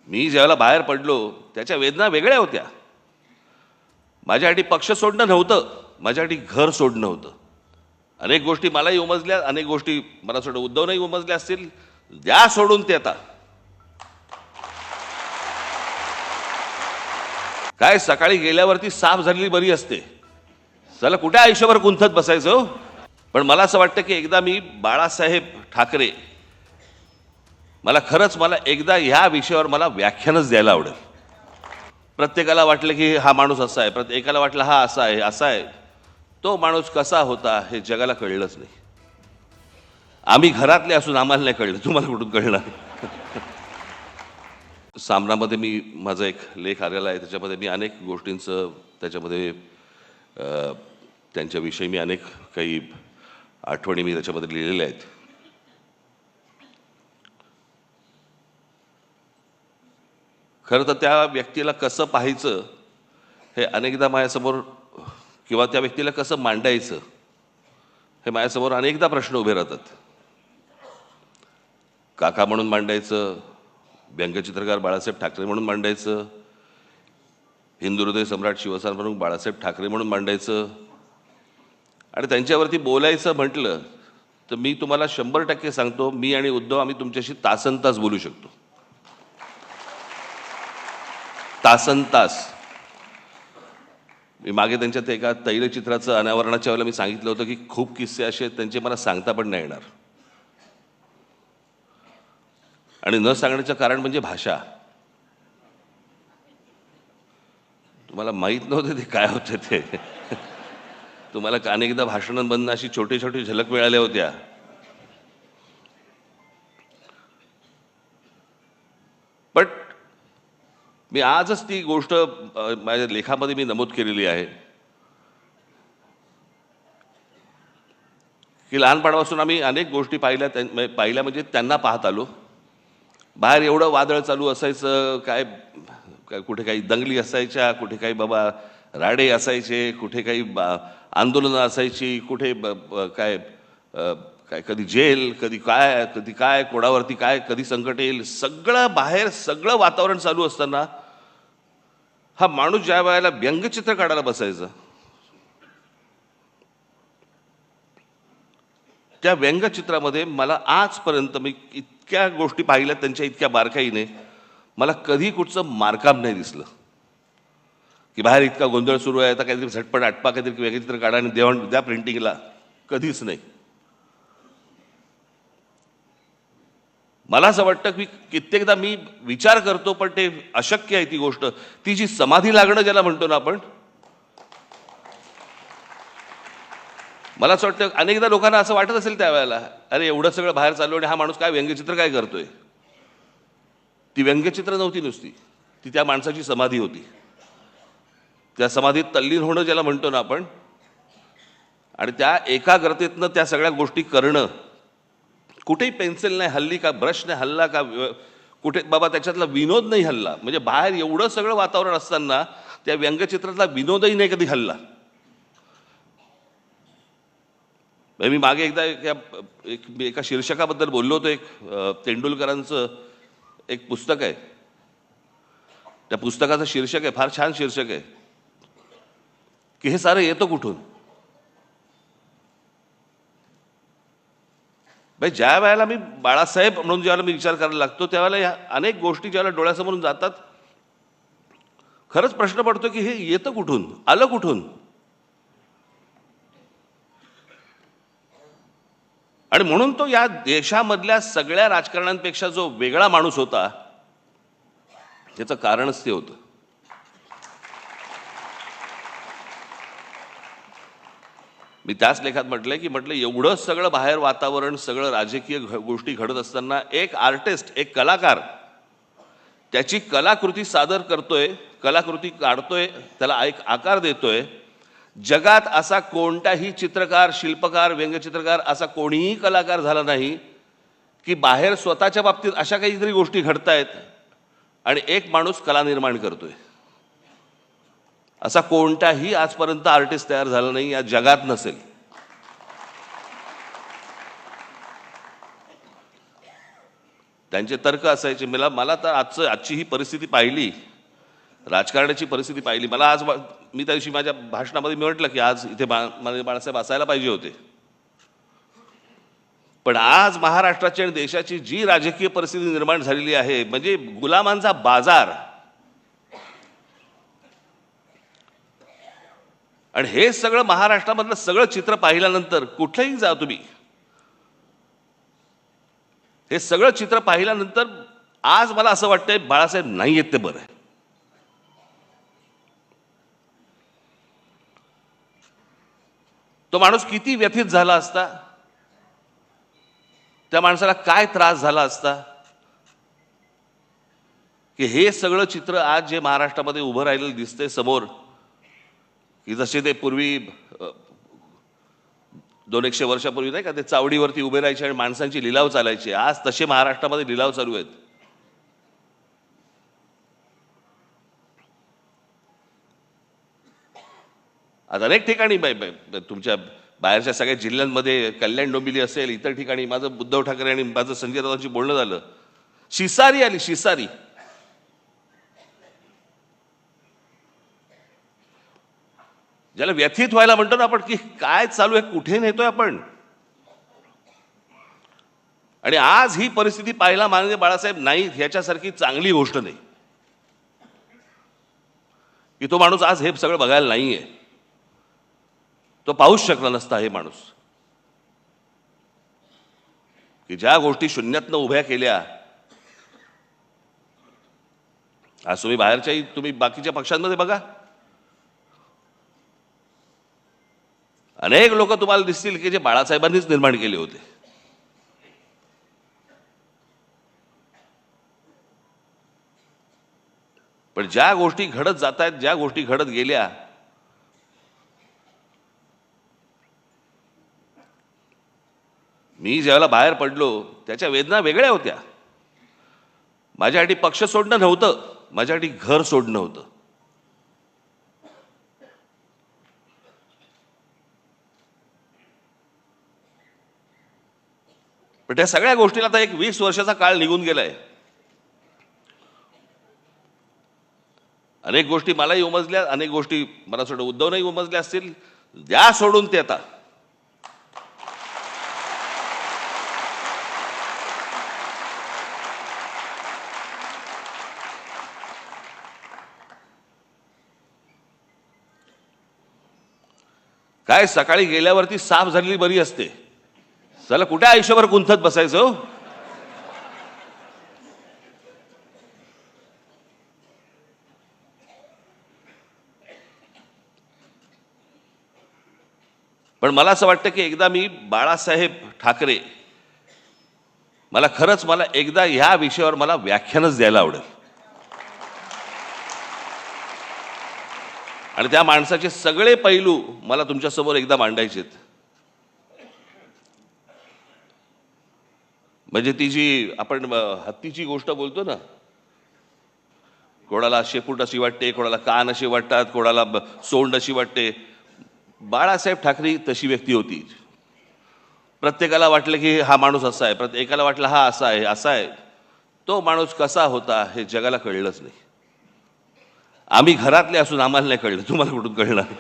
मी ज्यावेळेला बाहेर पडलो त्याच्या वेदना वेगळ्या होत्या. माझ्यासाठी पक्ष सोडणं नव्हतं, माझ्यासाठी घर सोडणं होतं. अनेक गोष्टी मलाही उमजल्या, अनेक गोष्टी मला सोडून उद्धवनंही उमजल्या असतील. द्या सोडून ते आता. काय सकाळी गेल्यावरती साफ झालेली बरी असते. चला कुठे आयुष्यभर गुंतत बसायचं हो. पण मला असं वाटतं की एकदा मी बाळासाहेब ठाकरे, मला एकदा ह्या विषयावर मला व्याख्यानच द्यायला आवडेल. प्रत्येकाला वाटलं की हा माणूस असा आहे, प्रत्येकाला वाटलं हा असा आहे असा आहे. तो माणूस कसा होता हे जगाला कळलंच नाही. आम्ही घरातले असून आम्हाला नाही कळलं, तुम्हाला कुठून कळणार. सामनामध्ये मी माझा एक लेख आलेला आहे, त्याच्यामध्ये मी अनेक गोष्टींचं त्याच्यामध्ये त्यांच्याविषयी मी अनेक काही आठवणी मी त्याच्यामध्ये लिहिलेल्या आहेत. खरं तर त्या व्यक्तीला कसं पाहायचं हे अनेकदा माझ्यासमोर, किंवा त्या व्यक्तीला कसं मांडायचं हे माझ्यासमोर अनेकदा प्रश्न उभे राहतात. काका म्हणून मांडायचं, व्यंगचित्रकार बाळासाहेब ठाकरे म्हणून मांडायचं, हिंदू हृदय सम्राट शिवसेना प्रमुख बाळासाहेब ठाकरे म्हणून मांडायचं, आणि त्यांच्यावरती बोलायचं म्हटलं तर मी तुम्हाला 100% सांगतो, मी आणि उद्धव आम्ही तुमच्याशी तासनतास बोलू शकतो. तासनतास. मी मागे त्यांच्या ते एका तैलचित्राचं अनावरणाच्या वेळेला मी सांगितलं होतं की खूप किस्से असे आहेत त्यांचे मला सांगता पण नाही येणार. आणि न सांगण्याचं कारण म्हणजे भाषा. तुम्हाला माहीत नव्हते ते काय होते ते. तुम्हाला अनेकदा भाषणांमधून अशी छोटी छोटी झलक मिळाल्या होत्या. पण मी आजच ती गोष्ट माझ्या लेखामध्ये मी नमूद केलेली आहे की लहानपणापासून आम्ही अनेक गोष्टी पाहिल्या म्हणजे त्यांना पाहत आलो. बाहेर एवढं वादळ चालू असायचं, काय कुठे काही दंगली असायच्या, कुठे काही बाबा राडे असायचे, कुठे काही आंदोलनं असायची, कुठे काय काय कधी जेल, कधी काय कोणावरती काय कधी संकट येईल, सगळं बाहेर सगळं वातावरण चालू असताना हा माणूस ज्या वेळेला व्यंगचित्र काढायला बसायचा, त्या व्यंगचित्रामध्ये मला आजपर्यंत मी इतक्या गोष्टी पाहिल्या त्यांच्या इतक्या बारकाईने, मला कधी कुठचं मार्काप नाही दिसलं की बाहेर इतका गोंधळ सुरू आहे आता काहीतरी झटपट आटपा काहीतरी व्यंगचित्र काढा आणि द्या प्रिंटिंगला. कधीच नाही. मला असं वाटतं की कित्येकदा मी विचार करतो, पण ते अशक्य आहे ती गोष्ट. ती जी समाधी लागणं ज्याला म्हणतो ना आपण, मला असं वाटतं अनेकदा लोकांना असं वाटत असेल त्यावेळेला, अरे एवढं सगळं बाहेर चालू आणि हा माणूस काय व्यंगचित्र काय करतोय. ती व्यंगचित्र नव्हती नुसती, ती त्या माणसाची समाधी होती. त्या समाधीत तल्लीन होणं ज्याला म्हणतो ना आपण, आणि त्या एकाग्रतेतनं त्या सगळ्या गोष्टी करणं. कुठेही पेन्सिल नाही हल्ली, का ब्रश नाही हल्ला, का कुठे बाबा त्याच्यातला विनोद नाही हल्ला. म्हणजे बाहेर एवढं सगळं वातावरण असताना त्या व्यंगचित्रातला विनोदही नाही कधी हल्ला. मी मागे एकदा एका शीर्षकाबद्दल बोललो होतो. एक तेंडुलकरांचं एक पुस्तक आहे, त्या पुस्तकाचं शीर्षक आहे, फार छान शीर्षक आहे, की हे सारं येतं कुठून. भाई ज्या वेळेला मी बाळासाहेब म्हणून ज्यावेळेला मी विचार करायला लागतो त्यावेळेला ह्या अनेक गोष्टी ज्यावेळेला डोळ्यासमोरून जातात, खरंच प्रश्न पडतो की हे येतं कुठून, आलं कुठून. आणि म्हणून तो या देशामधल्या सगळ्या राजकारण्यांपेक्षा जो वेगळा माणूस होता, याचं कारणच ते होतं. मी त्याच लेखात म्हटलं एवढं सगळं बाहेर वातावरण, सगळं राजकीय गोष्टी घडत असताना एक आर्टिस्ट, एक कलाकार त्याची कलाकृती सादर करतोय, कलाकृती काढतोय, त्याला एक आकार देतोय. जगात असा कोणताही चित्रकार, शिल्पकार, व्यंगचित्रकार असा कोणीही कलाकार झाला नाही की बाहेर स्वतःच्या बाबतीत अशा काहीतरी गोष्टी घडतायत आणि एक माणूस कला निर्माण करतोय. असा कोणताही आजपर्यंत आर्टिस्ट तयार झाला नाही, या जगात नसेल. त्यांचे तर्क असायचे. मला तर आजची ही परिस्थिती पाहिली, राजकारणाची परिस्थिती पाहिली. मला आज मी त्या दिवशी माझ्या भाषणामध्ये मी म्हटलं की आज इथे बाळासाहेब असायला पाहिजे होते. पण आज महाराष्ट्राची आणि देशाची जी राजकीय परिस्थिती निर्माण झालेली आहे, म्हणजे गुलामांचा बाजार, आणि हे सगळं महाराष्ट्रामधलं सगळं चित्र पाहिल्यानंतर कुठेही जा तुम्ही, हे सगळं चित्र पाहिल्यानंतर आज मला असं वाटतंय बाळासाहेब नाही येत ते बरं आहे. तो माणूस किती व्यथित झाला असता, त्या माणसाला काय त्रास झाला असता की हे सगळं चित्र आज जे महाराष्ट्रामध्ये उभं राहिलेलं दिसतंय समोर, की जसे ते पूर्वी 200-100 वर्षापूर्वी नाही का ते चावडीवरती उभे राहायचे आणि माणसांची लिलाव चालायचे, आज तसे महाराष्ट्रामध्ये लिलाव चालू आहेत. आज अनेक ठिकाणी तुमच्या बाहेरच्या सगळ्या जिल्ह्यांमध्ये, कल्याण डोंबिवली असेल, इतर ठिकाणी माझं उद्धव ठाकरे आणि माझं संजय राऊतांची बोलणं झालं. शिसारी आली, शिसारी. ज्याला व्यथित व्हायला म्हणतो ना आपण, की काय चालू आहे, कुठे नेतोय आपण. आणि आज ही परिस्थिती पाहायला माननीय बाळासाहेब नाही ह्याच्यासारखी चांगली गोष्ट नाही की तो माणूस आज हे सगळं बघायला नाहीये. तो पाहूच शकला नसता हे माणूस, की ज्या गोष्टी शून्यातनं उभ्या केल्या. आज तुम्ही बाहेरच्याही, तुम्ही बाकीच्या पक्षांमध्ये बघा, अनेक लोक तुम्हाला दिसतील की जे बाळासाहेबांनीच निर्माण केले होते. पण ज्या गोष्टी घडत जात आहेत, ज्या गोष्टी घडत गेल्या, मी ज्यावेळेला बाहेर पडलो त्याच्या वेदना वेगळ्या होत्या. माझ्यासाठी पक्ष सोडणं नव्हतं, माझ्यासाठी घर सोडणं होतं. पण त्या सगळ्या गोष्टीला आता एक 20 वर्षाचा काळ निघून गेलाय. अनेक गोष्टी मलाही उमजल्या, अनेक गोष्टी मला वाटतं उद्धवनंही उमजल्या असतील. द्या सोडून ते आता. काय सकाळी गेल्यावरती साफ झालेली बरी असते, चला कुठे आयुष्यभर गुंतत बसायचं हो. पण मला असं वाटतं की एकदा मी बाळासाहेब ठाकरे, मला एकदा ह्या विषयावर मला व्याख्यानच द्यायला आवडेल. आणि त्या माणसाचे सगळे पैलू मला तुमच्यासमोर एकदा मांडायचे. म्हणजे ती जी आपण हत्तीची गोष्ट बोलतो ना, कोणाला शेपूट अशी वाटते, कोणाला कान अशी वाटतात, कोणाला सोंड अशी वाटते. बाळासाहेब ठाकरे तशी व्यक्ती होती. प्रत्येकाला वाटलं की हा माणूस असा आहे, प्रत्येकाला वाटलं हा असा आहे, असा आहे. तो माणूस कसा होता हे जगाला कळलंच नाही. आम्ही घरातले असून आम्हाला नाही कळलं, तुम्हाला कुठून कळणार.